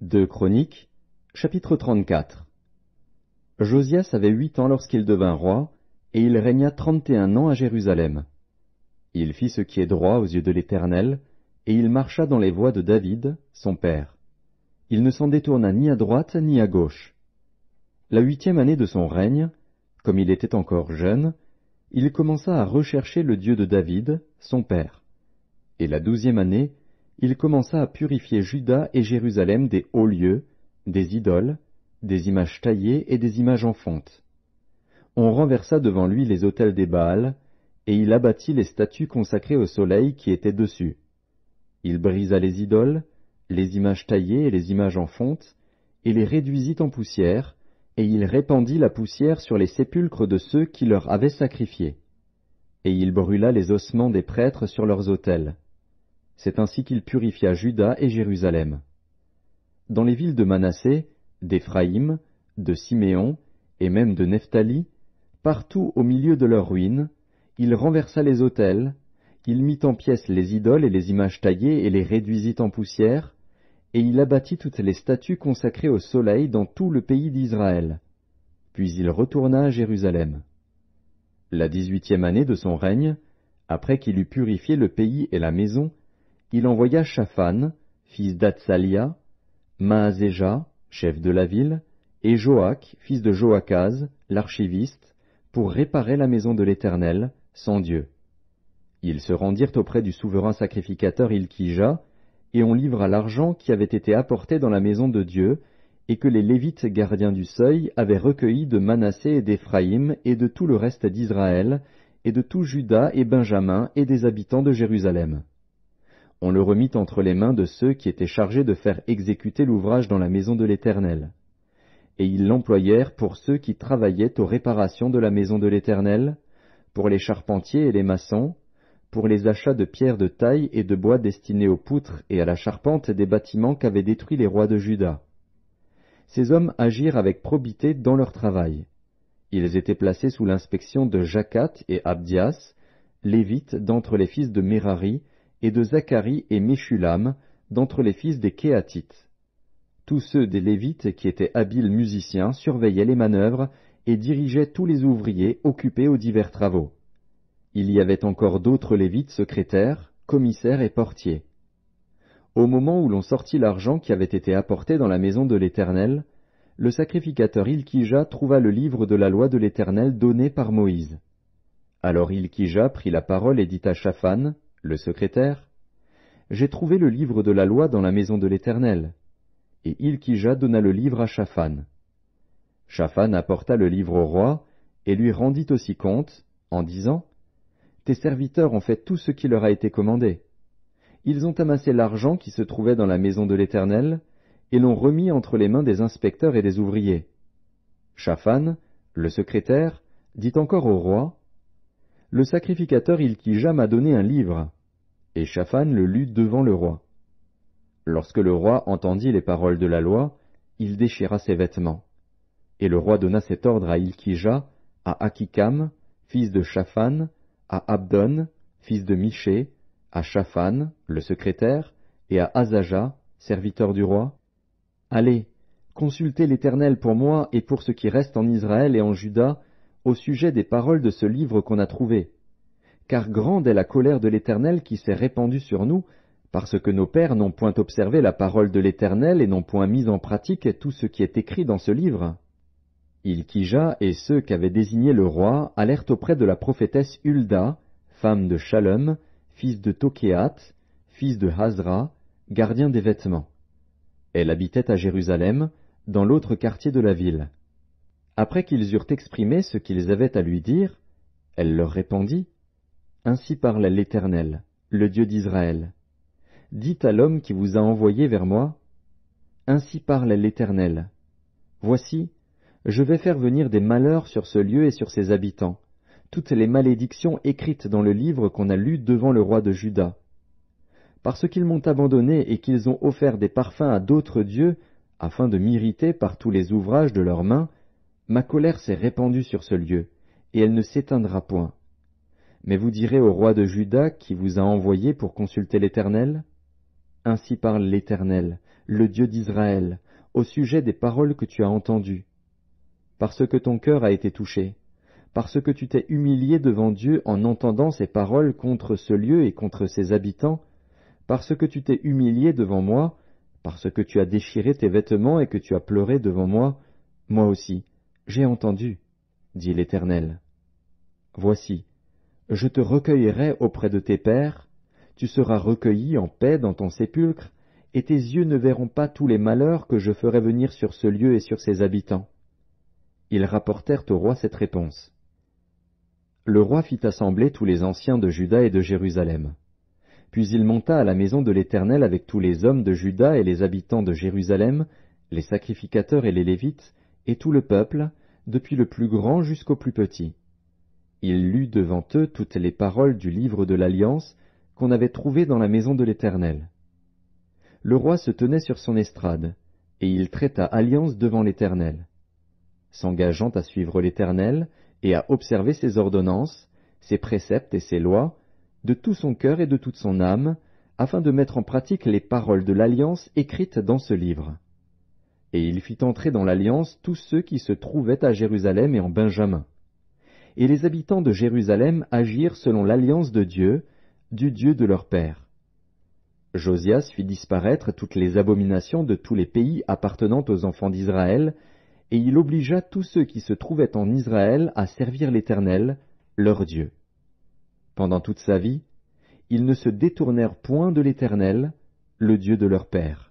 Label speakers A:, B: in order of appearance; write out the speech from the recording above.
A: 2 Chroniques, chapitre 34. Josias avait 8 ans lorsqu'il devint roi, et il régna 31 ans à Jérusalem. Il fit ce qui est droit aux yeux de l'Éternel, et il marcha dans les voies de David, son père. Il ne s'en détourna ni à droite ni à gauche. La 8e année de son règne, comme il était encore jeune, il commença à rechercher le Dieu de David, son père. Et la 12e année, il commença à purifier Juda et Jérusalem des hauts lieux, des idoles, des images taillées et des images en fonte. On renversa devant lui les autels des Baals, et il abattit les statues consacrées au soleil qui étaient dessus. Il brisa les idoles, les images taillées et les images en fonte, et les réduisit en poussière, et il répandit la poussière sur les sépulcres de ceux qui leur avaient sacrifié. Et il brûla les ossements des prêtres sur leurs autels. C'est ainsi qu'il purifia Juda et Jérusalem. Dans les villes de Manassé, d'Éphraïm, de Siméon, et même de Nephtali, partout au milieu de leurs ruines, il renversa les autels, il mit en pièces les idoles et les images taillées et les réduisit en poussière, et il abattit toutes les statues consacrées au soleil dans tout le pays d'Israël. Puis il retourna à Jérusalem. La 18e année de son règne, après qu'il eut purifié le pays et la maison, il envoya Shaphan, fils d'Atsalia, Maazéja, chef de la ville, et Joach, fils de Joachaz, l'archiviste, pour réparer la maison de l'Éternel, son Dieu. Ils se rendirent auprès du souverain sacrificateur Ilkija, et on livra l'argent qui avait été apporté dans la maison de Dieu, et que les Lévites gardiens du seuil avaient recueilli de Manassé et d'Éphraïm et de tout le reste d'Israël, et de tout Juda et Benjamin et des habitants de Jérusalem. On le remit entre les mains de ceux qui étaient chargés de faire exécuter l'ouvrage dans la maison de l'Éternel. Et ils l'employèrent pour ceux qui travaillaient aux réparations de la maison de l'Éternel, pour les charpentiers et les maçons, pour les achats de pierres de taille et de bois destinés aux poutres et à la charpente des bâtiments qu'avaient détruits les rois de Juda. Ces hommes agirent avec probité dans leur travail. Ils étaient placés sous l'inspection de Jacat et Abdias, lévites d'entre les fils de Mérari, et de Zacharie et Meshulam, d'entre les fils des Kéatites. Tous ceux des Lévites qui étaient habiles musiciens surveillaient les manœuvres et dirigeaient tous les ouvriers occupés aux divers travaux. Il y avait encore d'autres Lévites secrétaires, commissaires et portiers. Au moment où l'on sortit l'argent qui avait été apporté dans la maison de l'Éternel, le sacrificateur Ilkija trouva le livre de la loi de l'Éternel donné par Moïse. Alors Ilkija prit la parole et dit à Shaphan, le secrétaire, « J'ai trouvé le livre de la loi dans la maison de l'Éternel. » Et Ilkija donna le livre à Shaphan. Shaphan apporta le livre au roi et lui rendit aussi compte, en disant, « Tes serviteurs ont fait tout ce qui leur a été commandé. Ils ont amassé l'argent qui se trouvait dans la maison de l'Éternel et l'ont remis entre les mains des inspecteurs et des ouvriers. » Shaphan, le secrétaire, dit encore au roi, « Le sacrificateur Ilkija m'a donné un livre. » Et Shaphan le lut devant le roi. Lorsque le roi entendit les paroles de la loi, il déchira ses vêtements. Et le roi donna cet ordre à Ilkija, à Akikam, fils de Shaphan, à Abdon, fils de Miché, à Shaphan, le secrétaire, et à Azaja, serviteur du roi. « Allez, consultez l'Éternel pour moi et pour ce qui reste en Israël et en Juda, au sujet des paroles de ce livre qu'on a trouvé. Car grande est la colère de l'Éternel qui s'est répandue sur nous, parce que nos pères n'ont point observé la parole de l'Éternel et n'ont point mis en pratique tout ce qui est écrit dans ce livre. » Ilkija et ceux qu'avait désignés le roi allèrent auprès de la prophétesse Hulda, femme de Shallum, fils de Tokéat, fils de Hazra, gardien des vêtements. Elle habitait à Jérusalem, dans l'autre quartier de la ville. Après qu'ils eurent exprimé ce qu'ils avaient à lui dire, elle leur répondit, « Ainsi parle l'Éternel, le Dieu d'Israël. Dites à l'homme qui vous a envoyé vers moi, « Ainsi parle l'Éternel. Voici, je vais faire venir des malheurs sur ce lieu et sur ses habitants, toutes les malédictions écrites dans le livre qu'on a lu devant le roi de Juda. Parce qu'ils m'ont abandonné et qu'ils ont offert des parfums à d'autres dieux, afin de m'irriter par tous les ouvrages de leurs mains, ma colère s'est répandue sur ce lieu, et elle ne s'éteindra point. Mais vous direz au roi de Juda qui vous a envoyé pour consulter l'Éternel, « Ainsi parle l'Éternel, le Dieu d'Israël, au sujet des paroles que tu as entendues. Parce que ton cœur a été touché, parce que tu t'es humilié devant Dieu en entendant ces paroles contre ce lieu et contre ses habitants, parce que tu t'es humilié devant moi, parce que tu as déchiré tes vêtements et que tu as pleuré devant moi, moi aussi, j'ai entendu, dit l'Éternel. Voici, je te recueillerai auprès de tes pères, tu seras recueilli en paix dans ton sépulcre, et tes yeux ne verront pas tous les malheurs que je ferai venir sur ce lieu et sur ses habitants. Ils rapportèrent au roi cette réponse. Le roi fit assembler tous les anciens de Juda et de Jérusalem. Puis il monta à la maison de l'Éternel avec tous les hommes de Juda et les habitants de Jérusalem, les sacrificateurs et les Lévites, et tout le peuple, depuis le plus grand jusqu'au plus petit. Il lut devant eux toutes les paroles du livre de l'Alliance qu'on avait trouvé dans la maison de l'Éternel. Le roi se tenait sur son estrade, et il traita alliance devant l'Éternel, s'engageant à suivre l'Éternel et à observer ses ordonnances, ses préceptes et ses lois, de tout son cœur et de toute son âme, afin de mettre en pratique les paroles de l'Alliance écrites dans ce livre. Et il fit entrer dans l'Alliance tous ceux qui se trouvaient à Jérusalem et en Benjamin. Et les habitants de Jérusalem agirent selon l'alliance de Dieu, du Dieu de leur père. Josias fit disparaître toutes les abominations de tous les pays appartenant aux enfants d'Israël, et il obligea tous ceux qui se trouvaient en Israël à servir l'Éternel, leur Dieu. Pendant toute sa vie, ils ne se détournèrent point de l'Éternel, le Dieu de leur père.